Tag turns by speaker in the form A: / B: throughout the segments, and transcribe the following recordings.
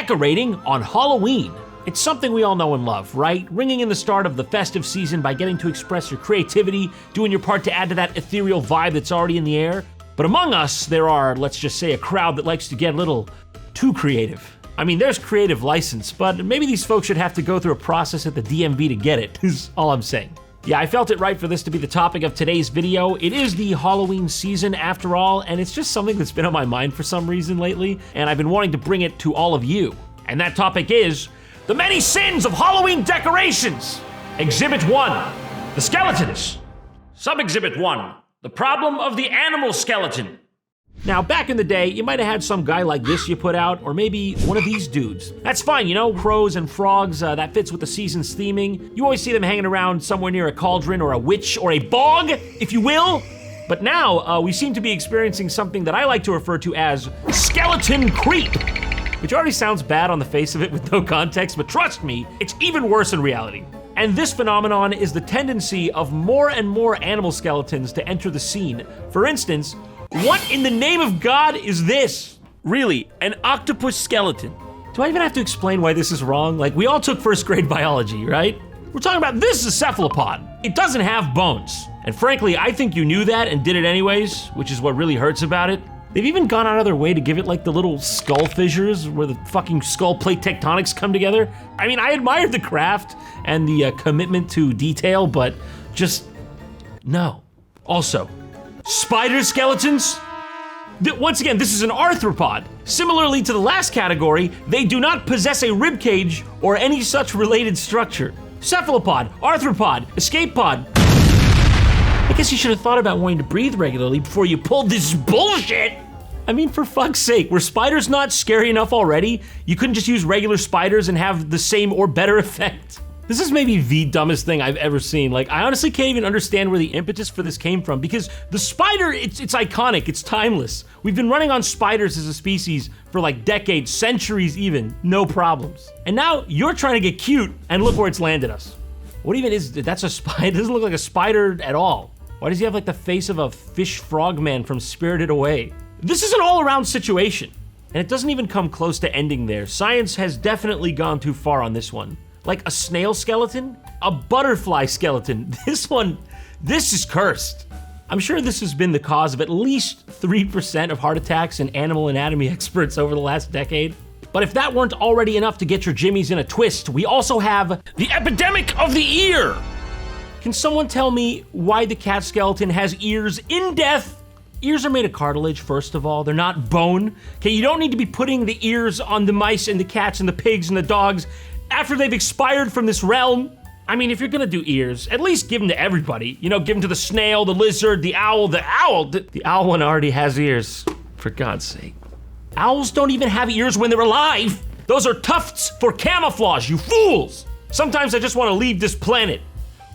A: decorating on Halloween. It's something we all know and love, right? Ringing in the start of the festive season by getting to express your creativity, doing your part to add to that ethereal vibe that's already in the air. But among us, there are, let's just say, a crowd that likes to get a little too creative. I mean, there's creative license, but maybe these folks should have to go through a process at the DMV to get it, is all I'm saying. Yeah, I felt it right for this to be the topic of today's video. It is the Halloween season after all, and it's just something that's been on my mind for some reason lately, and I've been wanting to bring it to all of you. And that topic is the many sins of Halloween decorations. Exhibit 1, the skeletons. Sub-exhibit 1, the problem of the animal skeleton. Now, back in the day, you might have had some guy like this you put out, or maybe one of these dudes. That's fine, you know, crows and frogs, that fits with the season's theming. You always see them hanging around somewhere near a cauldron or a witch or a bog, if you will. But now, we seem to be experiencing something that I like to refer to as skeleton creep, which already sounds bad on the face of it with no context, but trust me, it's even worse in reality. And this phenomenon is the tendency of more and more animal skeletons to enter the scene. For instance, what in the name of God is this? Really, an octopus skeleton. Do I even have to explain why this is wrong? Like, we all took first grade biology, right? We're talking about this cephalopod. It doesn't have bones. And frankly, I think you knew that and did it anyways, which is what really hurts about it. They've even gone out of their way to give it like the little skull fissures where the fucking skull plate tectonics come together. I mean, I admired the craft and the commitment to detail, but just no. Also, spider skeletons? Once again, this is an arthropod. Similarly to the last category, they do not possess a rib cage or any such related structure. Cephalopod, arthropod, escape pod. I guess you should have thought about wanting to breathe regularly before you pulled this bullshit. I mean, for fuck's sake, were spiders not scary enough already? You couldn't just use regular spiders and have the same or better effect? This is maybe the dumbest thing I've ever seen. Like, I honestly can't even understand where the impetus for this came from, because the spider, it's iconic, it's timeless. We've been running on spiders as a species for like decades, centuries even, no problems. And now you're trying to get cute, and look where it's landed us. What even is, that's a spider? It doesn't look like a spider at all. Why does he have like the face of a fish frogman from Spirited Away? This is an all-around situation, and it doesn't even come close to ending there. Science has definitely gone too far on this one. Like a snail skeleton, a butterfly skeleton. This is cursed. I'm sure this has been the cause of at least 3% of heart attacks in animal anatomy experts over the last decade. But if that weren't already enough to get your jimmies in a twist, we also have the epidemic of the ear. Can someone tell me why the cat skeleton has ears in death? Ears are made of cartilage, first of all. They're not bone. Okay, you don't need to be putting the ears on the mice and the cats and the pigs and the dogs after they've expired from this realm. I mean, if you're gonna do ears, at least give them to everybody. You know, give them to the snail, the lizard, the owl. The owl one already has ears, for God's sake. Owls don't even have ears when they're alive. Those are tufts for camouflage, you fools. Sometimes I just wanna leave this planet.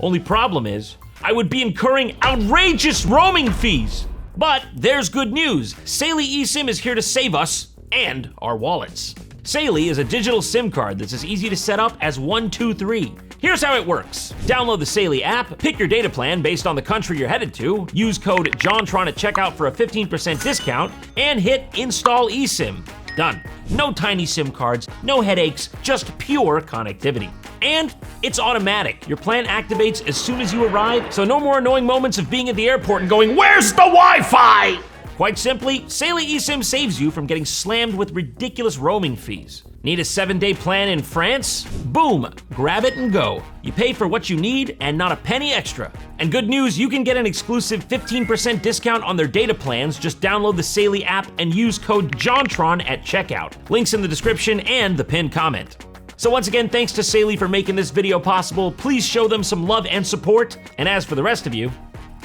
A: Only problem is, I would be incurring outrageous roaming fees. But there's good news. Saley eSIM is here to save us and our wallets. Saley is a digital SIM card that's as easy to set up as 1, 2, 3. Here's how it works. Download the Saley app, pick your data plan based on the country you're headed to, use code JonTron at checkout for a 15% discount, and hit Install eSIM. Done. No tiny SIM cards, no headaches, just pure connectivity. And it's automatic. Your plan activates as soon as you arrive, so no more annoying moments of being at the airport and going, "Where's the Wi-Fi?" Quite simply, Saley eSIM saves you from getting slammed with ridiculous roaming fees. Need a 7-day plan in France? Boom, grab it and go. You pay for what you need and not a penny extra. And good news, you can get an exclusive 15% discount on their data plans. Just download the Saley app and use code JonTron at checkout. Links in the description and the pinned comment. So once again, thanks to Saley for making this video possible. Please show them some love and support. And as for the rest of you,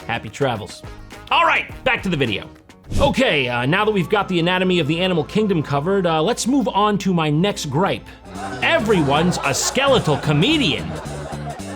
A: happy travels. All right, back to the video. Okay, now that we've got the anatomy of the animal kingdom covered, let's move on to my next gripe. Everyone's a skeletal comedian.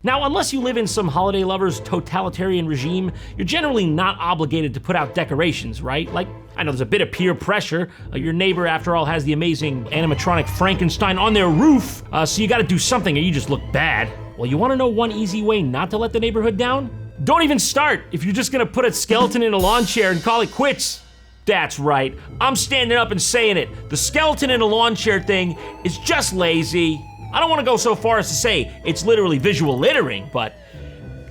A: Now, unless you live in some holiday lover's totalitarian regime, you're generally not obligated to put out decorations, right? Like, I know there's a bit of peer pressure. Your neighbor, after all, has the amazing animatronic Frankenstein on their roof, so you gotta do something or you just look bad. Well, you wanna know one easy way not to let the neighborhood down? Don't even start if you're just gonna put a skeleton in a lawn chair and call it quits. That's right. I'm standing up and saying it. The skeleton in a lawn chair thing is just lazy. I don't want to go so far as to say it's literally visual littering, but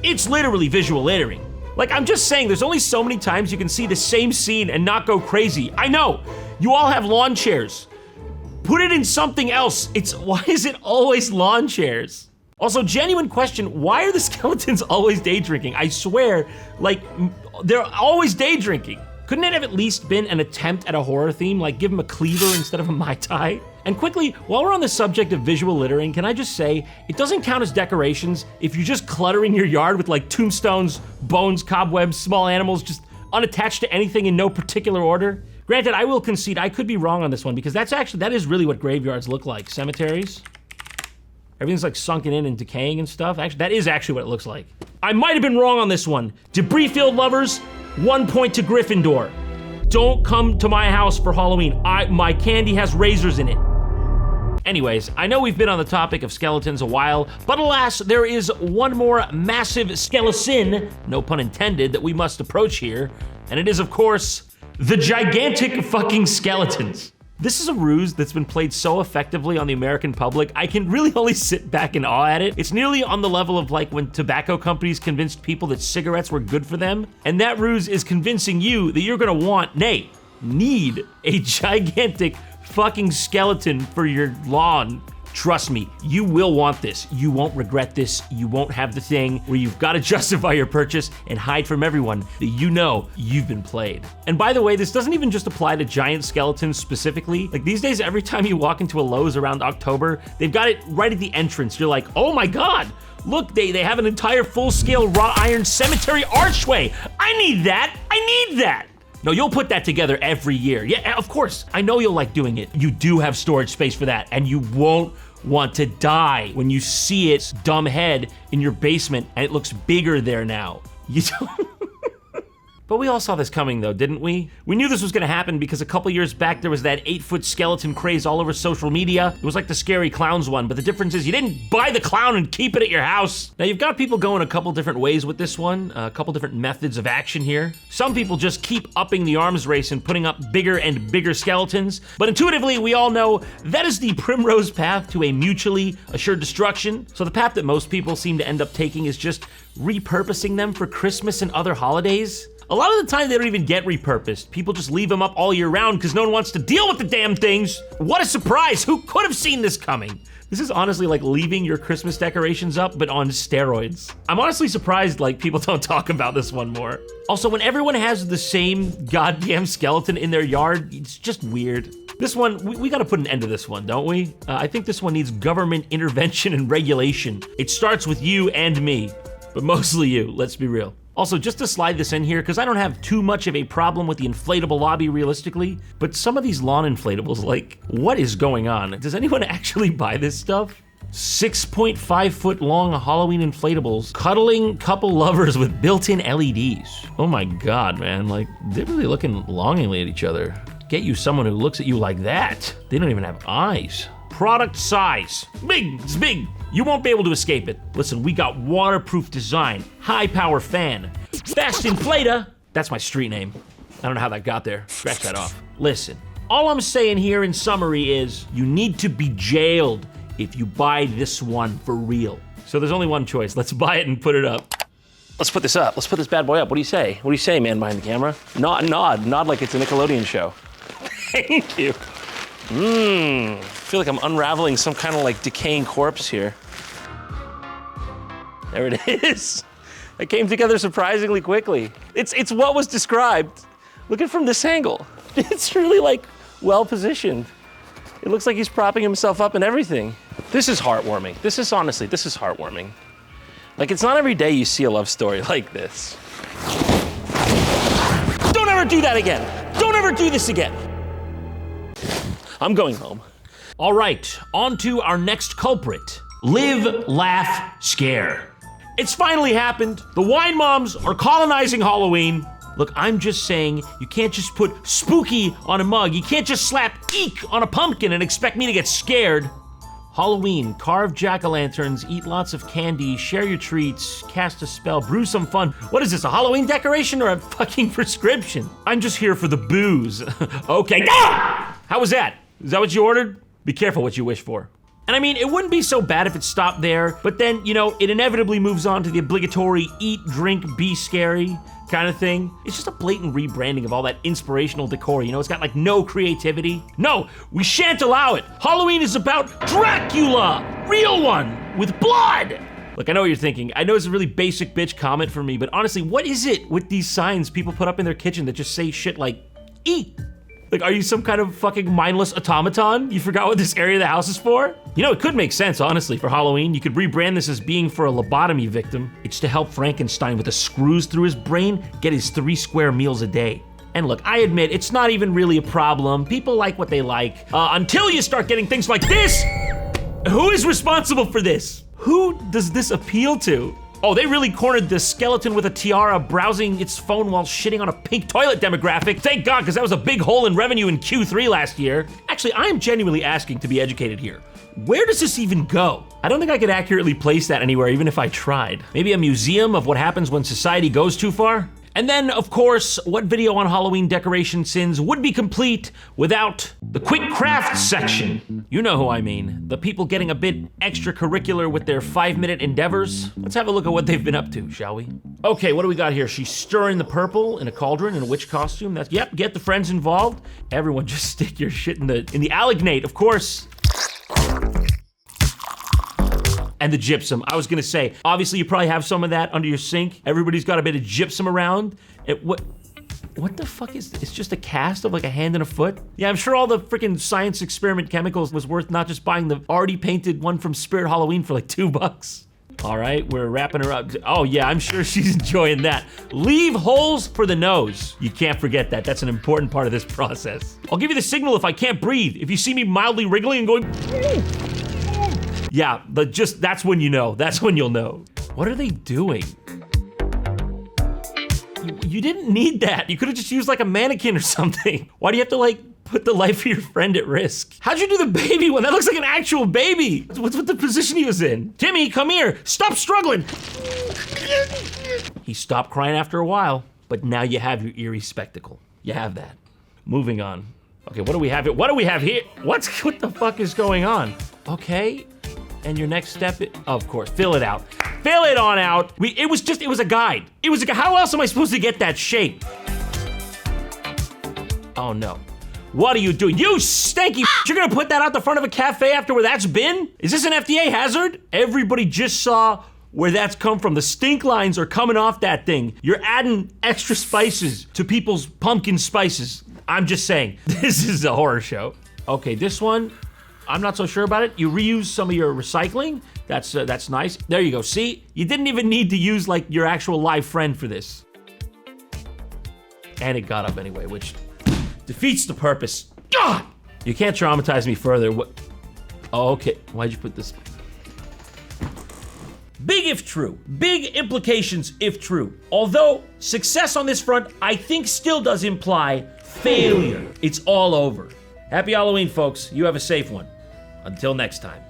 A: it's literally visual littering. Like, I'm just saying, there's only so many times you can see the same scene and not go crazy. I know, you all have lawn chairs. Put it in something else. Why is it always lawn chairs? Also, genuine question, why are the skeletons always day drinking? I swear, like, they're always day drinking. Couldn't it have at least been an attempt at a horror theme, like give them a cleaver instead of a Mai Tai? And quickly, while we're on the subject of visual littering, can I just say, it doesn't count as decorations if you're just cluttering your yard with like tombstones, bones, cobwebs, small animals, just unattached to anything in no particular order. Granted, I will concede I could be wrong on this one because that is really what graveyards look like, cemeteries. Everything's like sunken in and decaying and stuff. Actually, that is actually what it looks like. I might have been wrong on this one. Debris field lovers, 1 point to Gryffindor. Don't come to my house for Halloween. My candy has razors in it. Anyways, I know we've been on the topic of skeletons a while, but alas, there is one more massive skeleton, no pun intended, that we must approach here, and it is, of course, the gigantic fucking skeletons. This is a ruse that's been played so effectively on the American public, I can really only sit back in awe at it. It's nearly on the level of like when tobacco companies convinced people that cigarettes were good for them, and that ruse is convincing you that you're gonna want, nay, need a gigantic fucking skeleton for your lawn. Trust me, you will want this. You won't regret this. You won't have the thing where you've got to justify your purchase and hide from everyone that you know you've been played. And by the way, this doesn't even just apply to giant skeletons specifically. Like these days, every time you walk into a Lowe's around October, they've got it right at the entrance. You're like, oh my God, look, they have an entire full-scale wrought iron cemetery archway. I need that. I need that. No, you'll put that together every year. Yeah, of course. I know you'll like doing it. You do have storage space for that, and you won't want to die when you see its dumb head in your basement and it looks bigger there now. You don't. But we all saw this coming though, didn't we? We knew this was gonna happen because a couple years back there was that 8-foot skeleton craze all over social media. It was like the Scary Clowns one, but the difference is you didn't buy the clown and keep it at your house. Now you've got people going a couple different ways with this one, a couple different methods of action here. Some people just keep upping the arms race and putting up bigger and bigger skeletons, but intuitively we all know that is the primrose path to a mutually assured destruction. So the path that most people seem to end up taking is just repurposing them for Christmas and other holidays. A lot of the time they don't even get repurposed. People just leave them up all year round because no one wants to deal with the damn things. What a surprise, who could have seen this coming? This is honestly like leaving your Christmas decorations up, but on steroids. I'm honestly surprised like people don't talk about this one more. Also, when everyone has the same goddamn skeleton in their yard, it's just weird. This one, we gotta put an end to this one, don't we? I think this one needs government intervention and regulation. It starts with you and me, but mostly you, let's be real. Also, just to slide this in here, because I don't have too much of a problem with the inflatable lobby realistically, but some of these lawn inflatables, like, what is going on? Does anyone actually buy this stuff? 6.5 foot long Halloween inflatables, cuddling couple lovers with built-in LEDs. Oh my God, man, like, they're really looking longingly at each other. Get you someone who looks at you like that. They don't even have eyes. Product size, big, it's big. You won't be able to escape it. Listen, we got waterproof design, high power fan, fast inflator. That's my street name. I don't know how that got there. Scratch that off. Listen, all I'm saying here in summary is you need to be jailed if you buy this one for real. So there's only one choice. Let's buy it and put it up. Let's put this up. Let's put this bad boy up. What do you say? What do you say, man behind the camera? Nod like it's a Nickelodeon show. Thank you. I feel like I'm unraveling some kind of like decaying corpse here. There it is. It came together surprisingly quickly. It's what was described. Look at it from this angle. It's really like well positioned. It looks like he's propping himself up and everything. This is heartwarming. This is heartwarming. Like it's not every day you see a love story like this. Don't ever do that again. Don't ever do this again. I'm going home. All right, on to our next culprit. Live, laugh, scare. It's finally happened. The wine moms are colonizing Halloween. Look, I'm just saying, you can't just put spooky on a mug. You can't just slap eek on a pumpkin and expect me to get scared. Halloween, carve jack-o'-lanterns, eat lots of candy, share your treats, cast a spell, brew some fun. What is this, a Halloween decoration or a fucking prescription? I'm just here for the booze. Okay, ah! How was that? Is that what you ordered? Be careful what you wish for. And I mean, it wouldn't be so bad if it stopped there, but then, you know, it inevitably moves on to the obligatory eat, drink, be scary kind of thing. It's just a blatant rebranding of all that inspirational decor, you know? It's got like no creativity. No, we shan't allow it. Halloween is about Dracula, real one, with blood. Look, I know what you're thinking. I know it's a really basic bitch comment for me, but honestly, what is it with these signs people put up in their kitchen that just say shit like, eat? Like, are you some kind of fucking mindless automaton? You forgot what this area of the house is for? You know, it could make sense, honestly, for Halloween. You could rebrand this as being for a lobotomy victim. It's to help Frankenstein with the screws through his brain get his 3 square meals a day. And look, I admit, it's not even really a problem. People like what they like, until you start getting things like this. Who is responsible for this? Who does this appeal to? Oh, they really cornered the skeleton with a tiara browsing its phone while shitting on a pink toilet demographic. Thank God, because that was a big hole in revenue in Q3 last year. Actually, I am genuinely asking to be educated here. Where does this even go? I don't think I could accurately place that anywhere, even if I tried. Maybe a museum of what happens when society goes too far? And then, of course, what video on Halloween decoration sins would be complete without the quick craft section? You know who I mean. The people getting a bit extracurricular with their 5-minute endeavors. Let's have a look at what they've been up to, shall we? Okay, what do we got here? She's stirring the purple in a cauldron in a witch costume. That's, yep, get the friends involved. Everyone just stick your shit in the alignate, of course. And the gypsum. I was gonna say, obviously you probably have some of that under your sink. Everybody's got a bit of gypsum around. What the fuck is this? It's just a cast of like a hand and a foot? Yeah, I'm sure all the freaking science experiment chemicals was worth not just buying the already painted one from Spirit Halloween for like $2. All right, we're wrapping her up. Oh yeah, I'm sure she's enjoying that. Leave holes for the nose. You can't forget that. That's an important part of this process. I'll give you the signal if I can't breathe. If you see me mildly wriggling and going, yeah, but just, that's when you know. That's when you'll know. What are they doing? You didn't need that. You could have just used like a mannequin or something. Why do you have to like put the life of your friend at risk? How'd you do the baby one? That looks like an actual baby. What's with the position he was in? Timmy, come here. Stop struggling. He stopped crying after a while, but now you have your eerie spectacle. You have that. Moving on. Okay, what do we have here? What do we have here? What the fuck is going on? Okay. And your next step, of course, fill it out. Fill it on out. It was a guide. How else am I supposed to get that shape? Oh no. What are you doing? You stanky You're gonna put that out the front of a cafe after where that's been? Is this an FDA hazard? Everybody just saw where that's come from. The stink lines are coming off that thing. You're adding extra spices to people's pumpkin spices. I'm just saying, this is a horror show. Okay, this one, I'm not so sure about it. You reuse some of your recycling. That's nice. There you go. See, you didn't even need to use like your actual live friend for this. And it got up anyway, which defeats the purpose. God! You can't traumatize me further. What? Oh, okay. Why'd you put this? Big if true. Big implications if true. Although success on this front, I think still does imply failure. It's all over. Happy Halloween, folks. You have a safe one. Until next time.